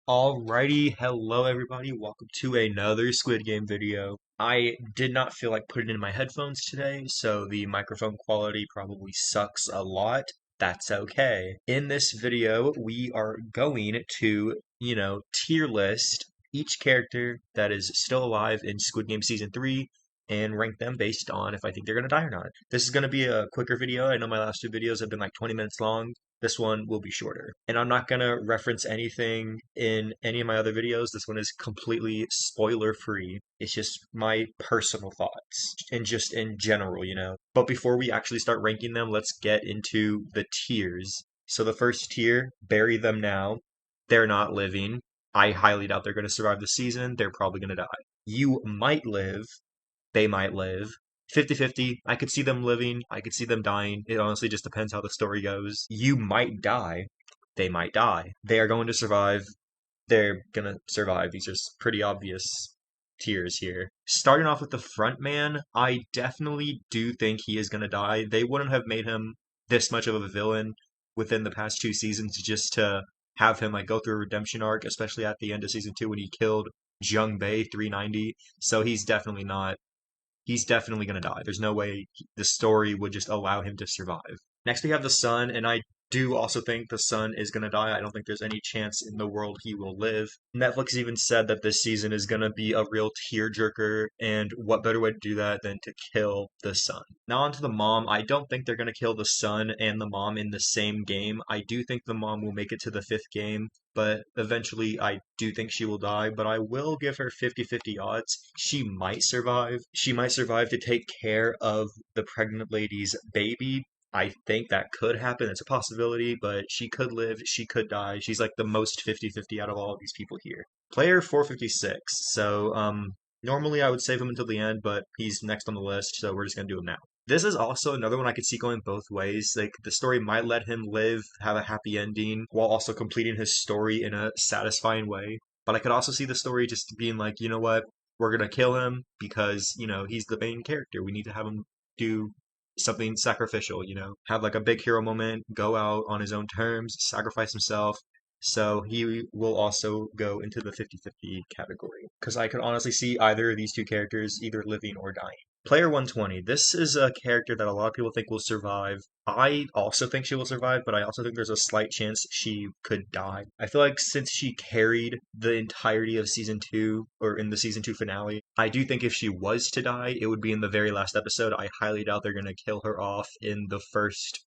Alrighty, hello everybody, welcome to another Squid Game video. I did not feel like putting in my headphones today, so the microphone quality probably sucks a lot. That's okay. In this video, we are going to, tier list each character that is still alive in Squid Game Season 3 and rank them based on if I think they're going to die or not. This is going to be a quicker video. I know my last two videos have been like 20 minutes long. This one will be shorter. And I'm not going to reference anything in any of my other videos. This one is completely spoiler free. It's just my personal thoughts and just in general. But before we actually start ranking them, let's get into the tiers. So the first tier, bury them now. They're not living. I highly doubt they're going to survive the season. They're probably going to die. You might live. They might live. 50-50. I could see them living. I could see them dying. It honestly just depends how the story goes. You might die. They might die. They are going to survive. They're gonna survive. These are pretty obvious tiers here. Starting off with the front man, I definitely do think he is gonna die. They wouldn't have made him this much of a villain within the past two seasons just to have him like go through a redemption arc, especially at the end of season 2 when he killed Jung Bae 390. So he's definitely going to die. There's no way the story would just allow him to survive. Next, we have the son, and I do also think the son is going to die. I don't think there's any chance in the world he will live. Netflix even said that this season is going to be a real tearjerker, and what better way to do that than to kill the son? Now, on to the mom. I don't think they're going to kill the son and the mom in the same game. I do think the mom will make it to the fifth game, but eventually I do think she will die, but I will give her 50-50 odds. She might survive. She might survive to take care of the pregnant lady's baby. I think that could happen. It's a possibility, but she could live, she could die. She's like the most 50-50 out of all of these people here. Player 456. So, normally I would save him until the end, but he's next on the list, so we're just gonna do him now. This is also another one I could see going both ways. Like the story might let him live, have a happy ending, while also completing his story in a satisfying way. But I could also see the story just being like, you know what, we're gonna kill him because, he's the main character. We need to have him do something sacrificial, have like a big hero moment, go out on his own terms, sacrifice himself. So he will also go into the 50-50 category. Because I could honestly see either of these two characters either living or dying. Player 120. This is a character that a lot of people think will survive. I also think she will survive, but I also think there's a slight chance she could die. I feel like since she carried the entirety of season 2, or in the season 2 finale, I do think if she was to die, it would be in the very last episode. I highly doubt they're going to kill her off in the first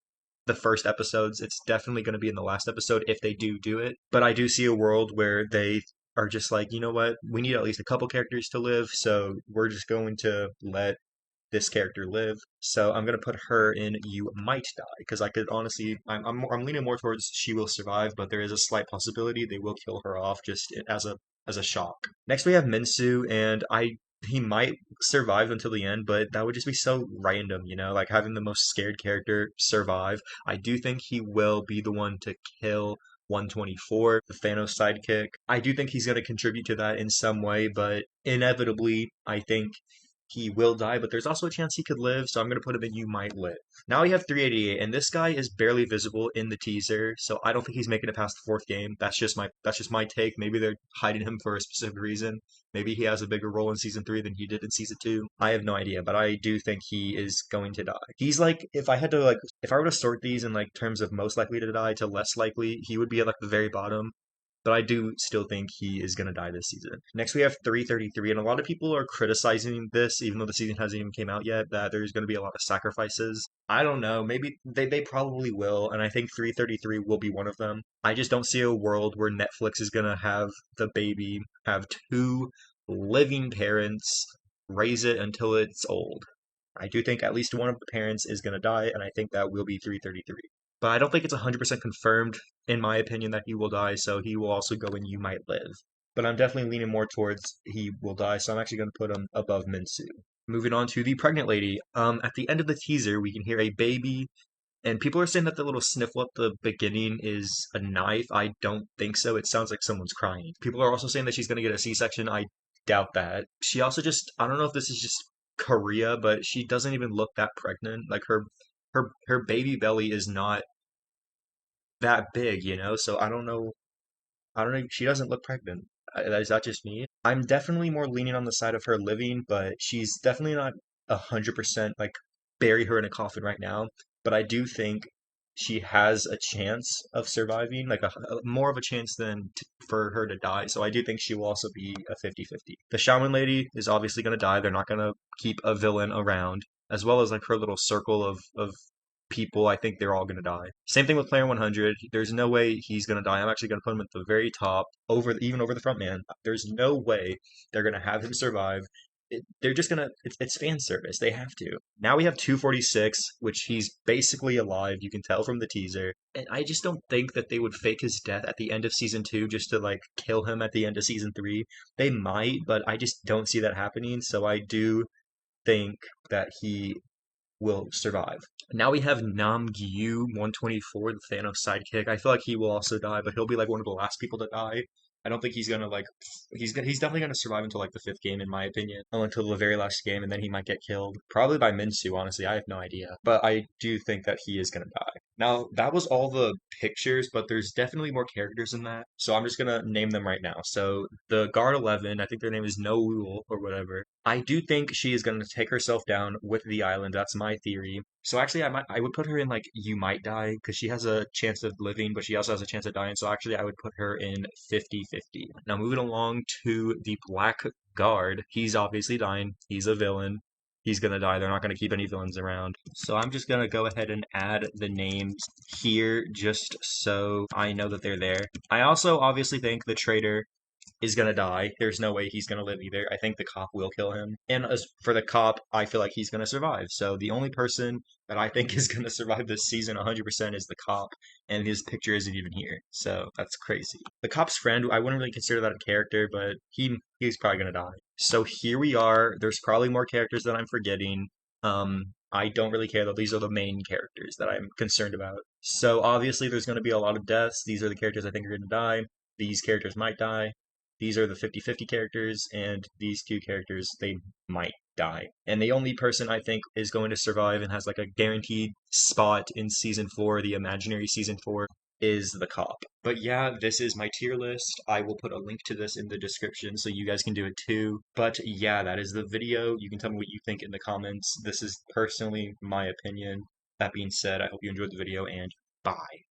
episodes. It's definitely going to be in the last episode if they do it. But I do see a world where they are just like, you know what? We need at least a couple characters to live, so we're just going to let this character live. So I'm gonna put her in you might die because I could honestly I'm leaning more towards she will survive, but there is a slight possibility they will kill her off just as a shock. Next we have Minsu, and he might survive until the end, but that would just be so random, like having the most scared character survive. I do think he will be the one to kill 124, the Thanos sidekick. I do think he's going to contribute to that in some way, but inevitably, I think he will die, but there's also a chance he could live, so I'm going to put him in you might live. Now we have 388, and this guy is barely visible in the teaser, so I don't think he's making it past the fourth game. That's just my take. Maybe they're hiding him for a specific reason. Maybe he has a bigger role in season 3 than he did in season 2. I have no idea, but I do think he is going to die. He's like if I were to sort these in like terms of most likely to die to less likely, he would be at like the very bottom, but I do still think he is going to die this season. Next, we have 333, and a lot of people are criticizing this, even though the season hasn't even came out yet, that there's going to be a lot of sacrifices. I don't know. Maybe they probably will, and I think 333 will be one of them. I just don't see a world where Netflix is going to have the baby have two living parents raise it until it's old. I do think at least one of the parents is going to die, and I think that will be 333. But I don't think it's 100% confirmed, in my opinion, that he will die, so he will also go in You Might Live. But I'm definitely leaning more towards he will die, so I'm actually going to put him above Minsu. Moving on to the pregnant lady. At the end of the teaser, we can hear a baby, and people are saying that the little sniffle at the beginning is a knife. I don't think so. It sounds like someone's crying. People are also saying that she's going to get a C-section. I doubt that. She also I don't know if this is just Korea, but she doesn't even look that pregnant. Like her baby belly is not that big, so I don't know. I don't know. She doesn't look pregnant. Is that just me? I'm definitely more leaning on the side of her living, but she's definitely not 100% like bury her in a coffin right now. But I do think she has a chance of surviving, like more of a chance than for her to die. So I do think she will also be a 50-50. The shaman lady is obviously going to die. They're not going to keep a villain around, as well as like her little circle of people. I think they're all going to die. Same thing with player 100. There's no way he's going to die. I'm actually going to put him at the very top, even over the front man. There's no way they're going to have him survive. They're just gonna, it's fan service. They have to. Now we have 246, which he's basically alive. You can tell from the teaser. And I just don't think that they would fake his death at the end of season 2 just to like kill him at the end of season 3. They might, but I just don't see that happening. So I do think that he will survive. Now we have Namgyu 124, the Thanos sidekick. I feel like he will also die, but he'll be like one of the last people to die. I don't think he's gonna like he's definitely gonna survive until like the fifth game in my opinion. Oh, until the very last game, and then he might get killed. Probably by Minsu, honestly. I have no idea. But I do think that he is gonna die. Now that was all the pictures, but there's definitely more characters in that. So I'm just gonna name them right now. So the Guard 11, I think their name is No Rule or whatever. I do think she is going to take herself down with the island. That's my theory. So actually, I would put her in like you might die because she has a chance of living, but she also has a chance of dying. So actually, I would put her in 50-50. Now moving along to the Black Guard. He's obviously dying. He's a villain. He's gonna die. They're not gonna keep any villains around. So I'm just gonna go ahead and add the names here just so I know that they're there. I also obviously think the traitor is gonna die. There's no way he's gonna live either. I think the cop will kill him. And as for the cop, I feel like he's gonna survive. So the only person that I think is gonna survive this season 100% is the cop, and his picture isn't even here. So that's crazy. The cop's friend, I wouldn't really consider that a character, but he's probably gonna die. So here we are. There's probably more characters that I'm forgetting. I don't really care though. These are the main characters that I'm concerned about. So obviously there's going to be a lot of deaths. These are the characters I think are going to die. These characters might die. These are the 50-50 characters, and these two characters, they might die. And the only person I think is going to survive and has like a guaranteed spot in season 4, the imaginary season 4, is the cop. But yeah, this is my tier list. I will put a link to this in the description so you guys can do it too. But yeah, that is the video. You can tell me what you think in the comments. This is personally my opinion. That being said, I hope you enjoyed the video and bye.